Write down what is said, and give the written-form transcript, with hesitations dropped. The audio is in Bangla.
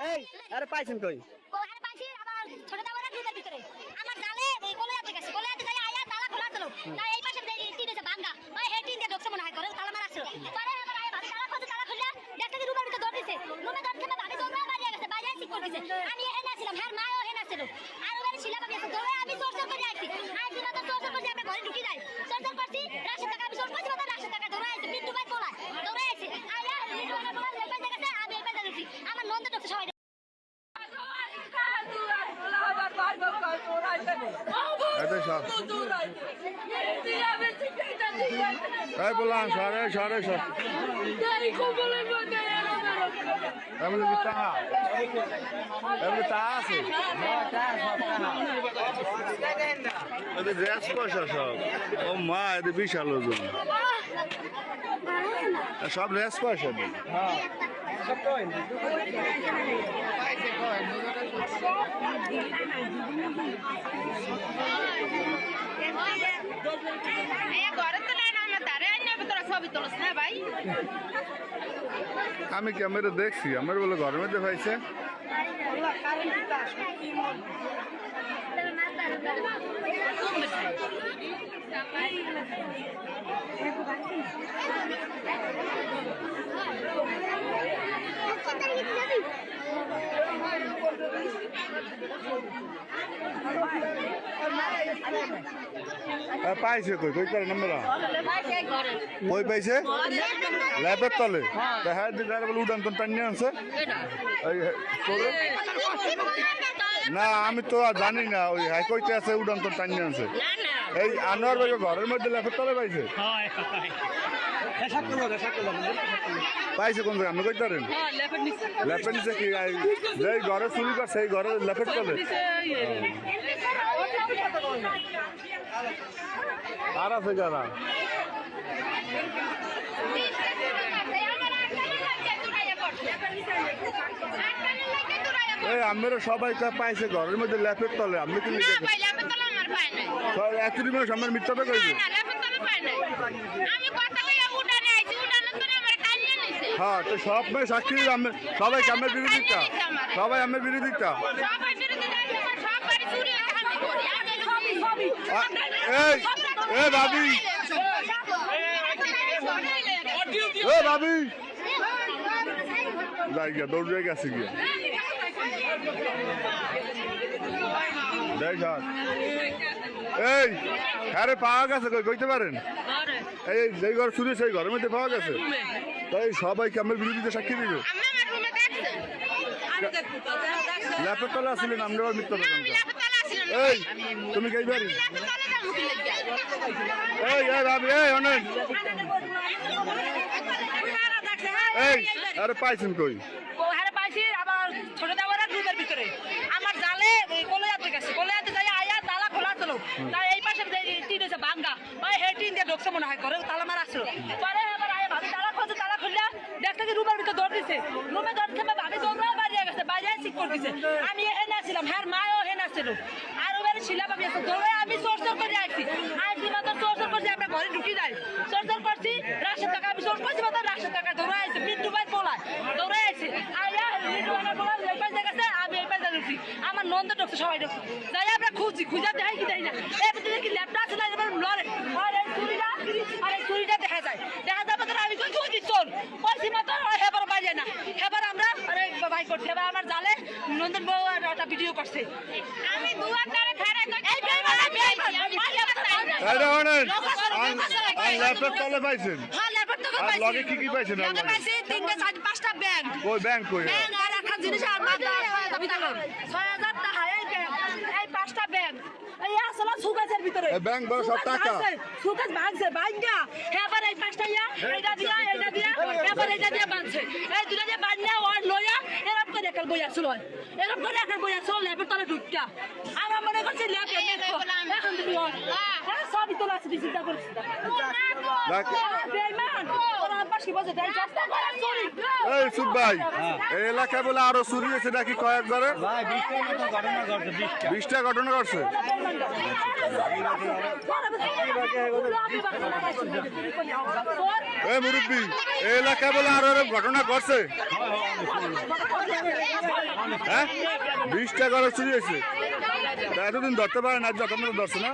এই আরে পাইছেন কই আরে পাইছি আমার ছোট দাওয়ারে দুধের ভিতরে আমার জালে এই কলাতে গেছে কলাতে যাই আয়া তালা খোলা ছিল না এই পাশে তিন আছে ভাঙা ওই হেটিন দিয়ে ঢুকছে মনে হয় করে তালা মারা ছিল পরে আমার আয়া ভাবি তালা খুলে দেখতে রুমের ভিতরে দৌড় দিছে রুমে দৌড় খেলে ভাবি দৌড় বাইরে গেছে বাইরে ঠিক করে দিছে আমি এখানে ছিলাম হ্যাঁ মাও এখানে ছিল আর ওখানে ছিলাম আমি দৌড়ে আমি চোরচোর করে আইছি আর দিনা তো চোরচোর করে আমরা ঘরে ঢুকি যাই চোরচোর করছি রাশেদ টাকা আমি চোর করছি বাবা রাশেদ টাকা দৌড়ে আইছি পিন্টু ভাই পোলা দৌড়ে আইছি আয়া লিটু ভাই পোলা লেপাই গেছে আমি এই পাশে গেছি আমার নন্দে ঢুকছে সবাই বললাম সরে সরে সর আছে ড্রেস পয়সা সব ও মা এদের বিশাল ওজন সব ড্রেস পয়সা নেই আমি ক্যামেরা দেখছি আমার বলে ঘরের মধ্যে পাইছে পাইছে কই কই করে নম্বর কই পাইছে ল্যাপের তলে হ্যাঁ দিদার বলে উড়ান তো টানিয়ে আনছে না আমি তো জানি না ওই হ্যাঁ কইতে আছে উড়ান তো টানিয়ে আনছে এই আনোয়ার ভাই ঘরের মধ্যে ল্যাপের তলে পাইছে পাইছে কোন জায়গায় আপনি কইতে পারেন ল্যাপের নিচে কি যেই ঘরে চুরি করছে সেই ঘরে ল্যাপের তলে আর আছে যারা এই আমরা সবাই পাইছে ঘরের মধ্যে ল্যাপের তলে আপনি কি একই মানুষ আমার মিথ্যাটা কইছে হ্যাঁ তো সব সাক্ষী সবাই আমার বিরোধিতা সবাই আমার বিরোধিতা এই ভাবি ভাবি যাই গিয়া দৌড় যাই গেছে গিয়া এই আরে পাওয়া গেছে কইতে পারেন এই যেই ঘর শুনে সেই ঘরের মধ্যে পাওয়া গেছে তাই সবাই আমার বিরোধিতা সাক্ষী দিবে ল্যাপের তলা আসছিলেন আমরা মিথ্যা দোকান এই তুমি কে বাড়ি এই ভাবি এই অনেক এই আরে পাইছেন কই পাইছি আবার ছোট দেওয়ার রুমের ভিতরে আমার জালে কলেজাতে গেছে কলেজাতে যাই আয়া তালা খোলা ছিল তাই এই পাশে টিন আছে ভাঙ্গা ওই হেটিন দিয়ে ঢুকছে মনে হয় করে তালা মারা ছিল পরে আবার আয়া ভাবি তালা খুললে দেখতে কি রুমের ভিতরে দৌড় দিছে রুমে দৌড় খেয়ে ভাবি দৌড়া বাইরে গেছে বাইরে ঠিক করে দিছে আমি এখানে আসছিলাম হ্যাঁ মাও এখানে আসছিল আর ওখানে ছিলাম আমি দৌড়ে আমি চোর করে আসছি আর দিমা তো চোর করছি আমরা ঘরে ঢুকি যাই চোর করছি রাশেদ টাকা আমি চোর করছি মাত্র রাশেদ টাকা দৌড়ে আসছে পিন্টু ভাই পোলায় দৌড়ে আসছে আয়া আমি এই পাশে ঢুকছি আমার নন্দ ঢুকছে সবাই ঢুকছে যাই আমরা খুঁজি খুঁজা দেখাই কি দেয় না এর ভিতরে কি ল্যাপটপ আছে না লড়ে আর এই চুরিটা দেখা যায় আমি কই খুঁজি চোর কইছি মাত্র হেবার বাইরে না হেবার আমরা আরে ভাই করছে এবার আমার জালে নন্দন বউ একটা ভিডিও করছে আমি দুয়ারে খাড়া এই ল্যাপটপ তলে পাইছেন হ্যাঁ ল্যাপটপ তো পাইছি লগে কি পাইছেন লগে পাইছি 3টা 5টা ব্যাংক কই ব্যাংক কই ব্যাংক আর একটা জিনিস আর মাত্র 6000 টাকা এই 5টা ব্যাংক এই আসলে সুগাজের ভিতরে এই ব্যাংক বড় সব টাকা সুগাজ ভাঙছে ভাঙা এবার এই 5টা এটা দিয়া এবার এটা দিয়া বাঁধছে এই দুটো দিয়ে বাঁধনা ওর লয়া এরকম করে একটা বই আসলো এরকম করে একটা বই আসলো ল্যাপের তলে ঢুকটা আমরা মনে করছি ল্যাপ এখন তুমি সবই তো আছে চিন্তা করছি এই সুব ভাই এই এলাকায় বলে আরো চুরি হয়েছে নাকি কয়েক ঘরে 20টা ঘটনা ঘটছে এই মুরব্বী এই এলাকায় বলে আরো ঘটনা ঘটছে হ্যাঁ 20টা ঘরে চুরি হয়েছে তা এতদিন ধরতে পারেন আজ যত ধরছে না